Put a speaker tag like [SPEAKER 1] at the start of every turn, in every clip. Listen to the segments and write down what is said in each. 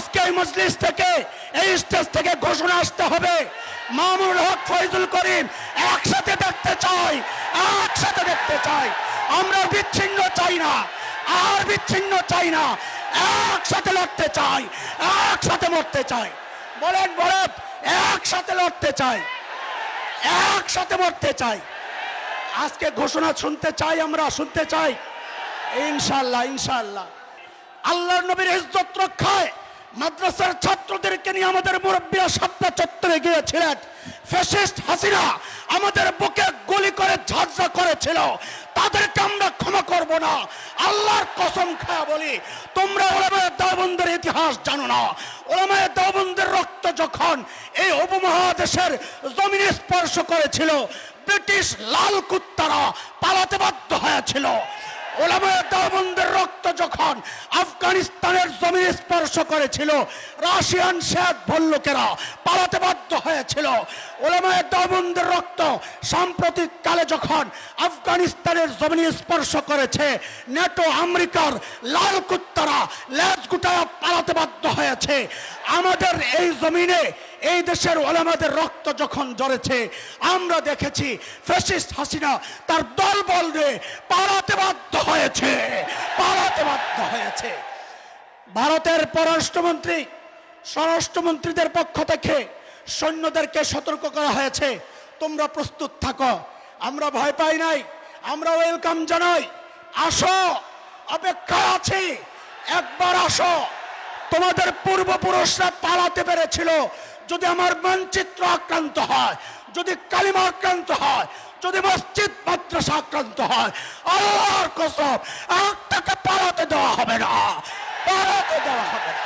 [SPEAKER 1] আজকে এই মজলিস থেকে, এই স্টেজ থেকে ঘোষণা আসতে হবে, মামুনুল হক, ফয়জুল করিম একসাথে দেখতে চাই, একসাথে দেখতে চাই। আমরা বিচ্ছিন্ন চাই না, আর বিচ্ছিন্ন চাই না, একসাথে লড়তে চাই, একসাথে মরতে চাই। বলেন বলেন, একসাথে লড়তে চাই, একসাথে মরতে চাই। আজকে ঘোষণা শুনতে চাই, আমরা শুনতে চাই ইনশাআল্লাহ, ইনশাআল্লাহ। আল্লাহর নবীর ইজ্জত রক্ষায় মাদ্রাসার ছাত্রদেরকে নিয়ে আমাদের মুরব্বীরা শাপলা চত্বরে গিয়েছিলেন। ফ্যাসিস্ট হাসিনা আমাদের বুকে গুলি করে ঝাঁঝরা করেছিল, তাদেরকে আমরা ক্ষমা করব না। আল্লাহর কসম খায়া বলি, তোমরা উলামায়ে দেওবন্দের ইতিহাস জানো না। উলামায়ে দেওবন্দের রক্ত যখন এই উপমহাদেশের জমিনে স্পর্শ করেছিল, ব্রিটিশ লাল কুত্তারা পালাতে বাধ্য হয়েছিল। উলামায়ে দেওবন্দের রক্ত যখন আফগানিস্তানের জমি স্পর্শ করেছিল, রাশিয়ান শ্বেত ভল্লুকেরা পালাতে বাধ্য হয়েছিল। উলামায়ে দেওবন্দের রক্ত সাম্প্রতিক কালে যখন আফগানিস্তানের জমি স্পর্শ করেছে, নেটো আমেরিকার লাল কুত্তারা লেজ গুটায় পালাতে বাধ্য হয়েছে। আমাদের এই জমিনে এই দেশের ওলামাদের রক্ত যখন ঝরেছে, আমরা দেখেছি ফ্যাসিস্ট হাসিনা তার দলবল নিয়ে পালাতে বাধ্য হয়েছে, পালাতে বাধ্য হয়েছে। ভারতের পররাষ্ট্রমন্ত্রী, স্বরাষ্ট্রমন্ত্রীদের পক্ষ থেকে সৈন্যদেরকে সতর্ক করা হয়েছে, তোমরা প্রস্তুত থাকো। আমরা ভয় পাই নাই, আমরা ওয়েলকাম জানাই। আসো, অপেক্ষা আছি, একবার আসো। তোমাদের পূর্বপুরুষরা পালাতে পেরেছিল। যদি আমার মানচিত্র আক্রান্ত হয়, যদি কালিমা আক্রান্ত হয়, যদি মসজিদ মাদ্রাসা আক্রান্ত হয়, আল্লাহর কসম একটাকে পালাতে দেওয়া হবে না, পালাতে দেওয়া হবে না।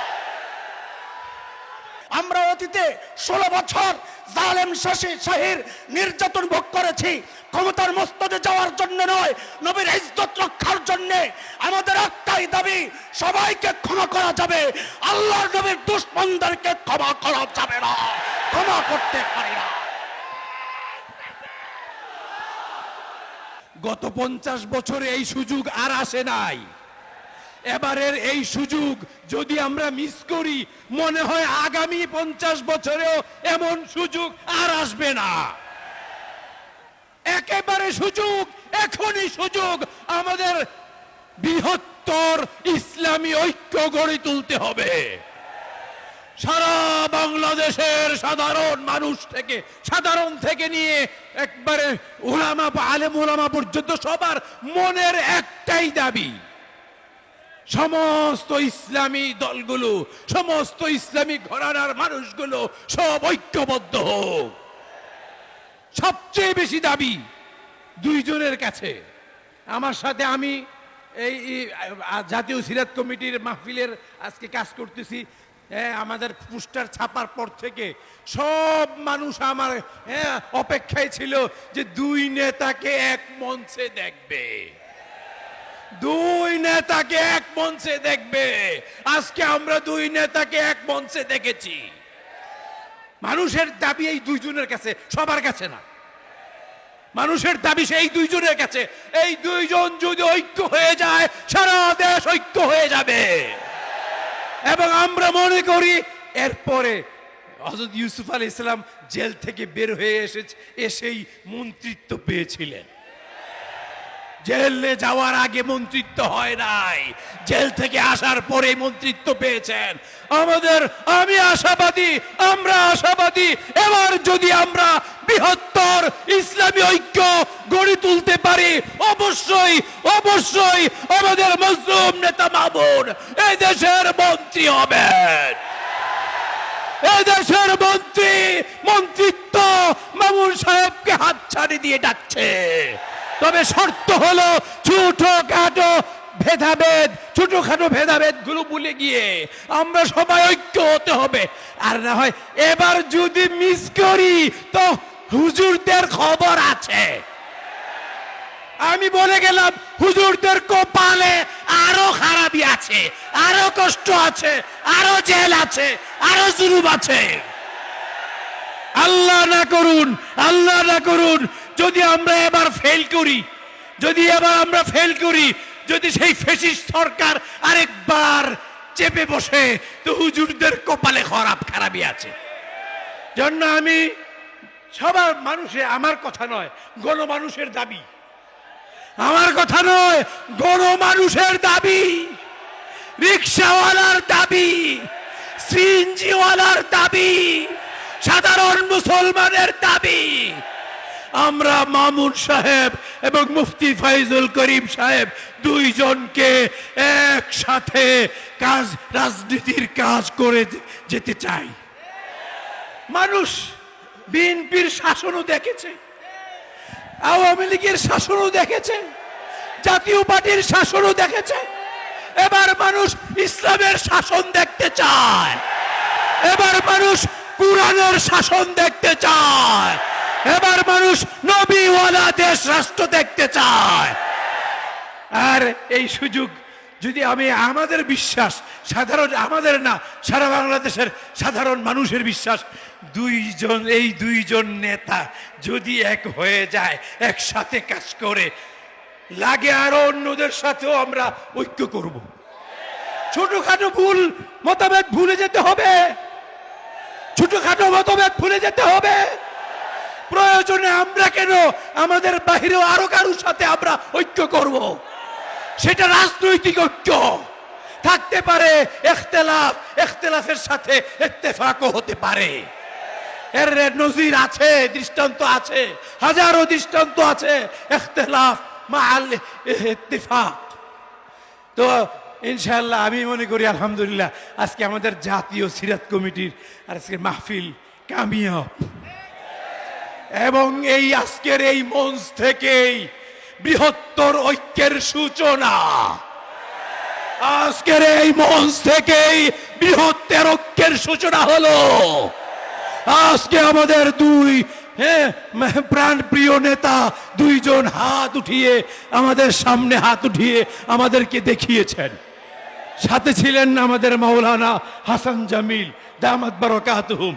[SPEAKER 1] আমরা অতীতে 16 বছর জালেম শাহীর নির্যাতন ভোগ করেছি, ক্ষমতার মস্তদে যাওয়ার জন্য নয়, নবীর ইজ্জত রক্ষার জন্য। আমাদের একটাই দাবি, সবাইকে ক্ষমা করা যাবে, আল্লাহর নবীর দুশমনদেরকে ক্ষমা করা যাবে না, ক্ষমা করতে পারি না।
[SPEAKER 2] গত 50 বছরে এই সুযোগ আর আসে নাই। এবারের এই সুযোগ যদি আমরা মিস করি, মনে হয় আগামী 50 বছরেও এমন সুযোগ আর আসবে না। একেবারে সুযোগ, এখনই সুযোগ। আমাদের বৃহত্তর ইসলামী ঐক্য গড়ে তুলতে হবে। সারা বাংলাদেশের সাধারণ মানুষ থেকে, সাধারণ থেকে নিয়ে একবারে উলামা, আলেম উলামা পর্যন্ত সবার মনের একটাই দাবি, সমস্ত ইসলামী দলগুলো, সমস্ত ইসলামী ঘরানার মানুষগুলো সব ঐক্যবদ্ধ হোক। সবচেয়ে বেশি দাবি দুইজনের কাছে। আমার সাথে আমি এই জাতীয় সিরাত কমিটির মাহফিলের আজকে কাজ করতেছি। আমাদের পোস্টার ছাপার পর থেকে সব মানুষ আমার অপেক্ষায় ছিল যে দুই নেতাকে এক মঞ্চে দেখবে, দুই নেতাকে এক মঞ্চে দেখবে। আজকে আমরা দুই নেতাকে এক মঞ্চে দেখেছি। মানুষের দাবি এই দুইজনের কাছে, সবার কাছে না। মানুষের দাবি সেই দুইজনের কাছে। এই দুইজন যদি ঐক্য হয়ে যায়, সারা দেশ ঐক্য হয়ে যাবে। এবং আমরা মনে করি এরপরে হযরত ইউসুফ আলাইহিস সালাম জেল থেকে বের হয়ে এসেই মন্ত্রিত্ব পেয়েছিলেন। জেলে যাওয়ার আগে মন্ত্রিত্ব হয় নাই, জেল থেকে আসার পরে মন্ত্রিত্ব পেয়েছেন। আমি আশাবাদী, আমরা আশাবাদী, এবার যদি আমরা বৃহত্তর ইসলামী ঐক্য গড়ে তুলতে পারি, অবশ্যই অবশ্যই আমাদের মজলুম নেতা মামুন এই দেশের মন্ত্রী হবেন। এই দেশের মন্ত্রিত্ব মামুন সাহেবকে হাতছানি দিয়ে ডাকছে। তবে শর্ত হলো ছোটখাটো ভেদাভেদ গুলো ভুলে গিয়ে আমরা সবাই ঐক্য হতে হবে। আর না হয় এবার যদি মিস করি তো হুজুরদের খবর আছে। আমি বলে গেলাম, হুজুরদের কপালে আরো খারাপই আছে, আরো কষ্ট আছে, আরো জেল আছে, আরো জুলুম আছে। আল্লাহ না করুন, আল্লাহ না করুন, যদি আমরা এবার ফেল করি, যদি সেই ফ্যাসিস্ট সরকার আরেকবার চেপে বসে, তো হুজুরদের কপালে খারাপই আছে। জন্য আমি সবার মানুষের, আমার কথা নয়, গণমানুষের দাবি, আমার কথা নয়, গণমানুষের দাবি, রিক্সাওয়ালার দাবি, সিএনজিওয়ালার দাবি, সাধারণ মুসলমানের দাবি, আমরা মামুন সাহেব এবং মুফতি ফয়জুল করিম সাহেব দুইজনকে একসাথে রাজনীতির কাজ করে যেতে চাই। মানুষ বিএনপির শাসনও দেখেছে, আওয়ামী লীগের শাসনও দেখেছে, জাতীয় পার্টির শাসনও দেখেছে। এবার মানুষ ইসলামের শাসন দেখতে চায়, এবার মানুষ কুরআনের শাসন দেখতে চায়, এবার মানুষ নবীওয়ালা দেশ রাষ্ট্র দেখতে চায়। আর এই সুযোগ যদি আমাদের বিশ্বাস, সাধারণ আমাদের না, সারা বাংলাদেশের সাধারণ মানুষের বিশ্বাস, এই দুইজন নেতা যদি এক হয়ে যায়, একসাথে কাজ করে, লাগে আরো অন্যদের সাথেও আমরা ঐক্য করব। ছোটখাটো মতভেদ ভুলে যেতে হবে, ছোটখাটো মতভেদ ভুলে যেতে হবে। প্রয়োজনে আমরা কেন, আমাদের বাহিরেও আরো কারোর সাথে আমরা ঐক্য করব। সেটা রাজনৈতিক ঐক্য থাকতে পারে, ইখতিলাফের সাথে ইত্তেফাকও হতে পারে। এর নজির আছে, দৃষ্টান্ত আছে, হাজারো দৃষ্টান্ত আছে ইখতিলাফ মাআল ইত্তিফাক। তো ইনশাআল্লাহ আমি মনে করি আলহামদুলিল্লাহ আজকে আমাদের জাতীয় সিরাত কমিটির আজকে মাহফিল কামিয়াব, এবং এই আজকের এই মঞ্চ থেকেই বৃহত্তর ঐক্যের সূচনা। আজকের এই মঞ্চ থেকেই বৃহত্তর ঐক্যের সূচনা হলো। আজকে আমাদের দুই প্রাণ প্রিয় নেতা দুইজন হাত উঠিয়ে, আমাদের সামনে হাত উঠিয়ে আমাদেরকে দেখিয়েছেন। সাথে ছিলেন আমাদের মাওলানা হাসান জামিল দামাত বারাকাতুহুম।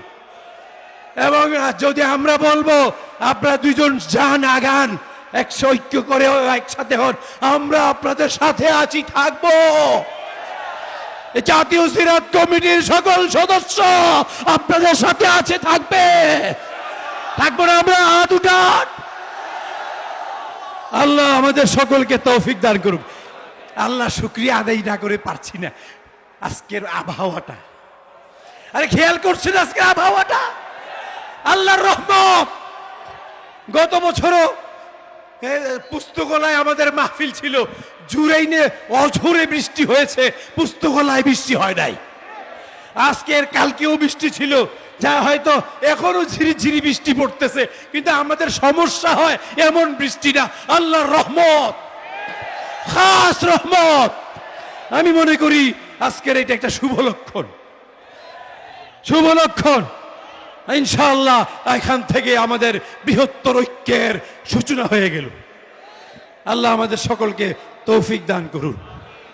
[SPEAKER 2] এবং যদি আমরা বলবো আপনারা দুইজন যান আগান, ঐক্য করে একসাথে হন, আমরা আপনাদের সাথে আছি, থাকবো। জাতীয় সিরাত কমিটির সকল সদস্য আপনাদের সাথে আছে, থাকবে, থাকবো না আমরা। হাত উঠান। আল্লাহ আমাদের সকলকে তৌফিক দান করুক। আল্লাহ শুকরিয়া আদায় না করে পারছি না। আজকের আবহাওয়াটা, আরে খেয়াল করছেন আজকের আবহাওয়াটা? আল্লাহর রহমত। গত বছরও পুস্তকালয় আমাদের মাহফিল ছিল, জুরাইনে অঝোরে বৃষ্টি হয়েছে, পুস্তকালয় বৃষ্টি হয় নাই। আজকের কালকেও বৃষ্টি ছিল, যা হয়তো এখনো ঝিরিঝিরি বৃষ্টি পড়তেছে, কিন্তু আমাদের সমস্যা হয় এমন বৃষ্টি না। আল্লাহর রহমত, খাস রহমত। আমি মনে করি আজকের এটা একটা শুভ লক্ষণ, শুভ লক্ষণ। ইনশাআল্লাহ এখান থেকে আমাদের বৃহত্তর ঐক্যের সূচনা হয়ে গেল। আল্লাহ আমাদের সকলকে তৌফিক দান করুন।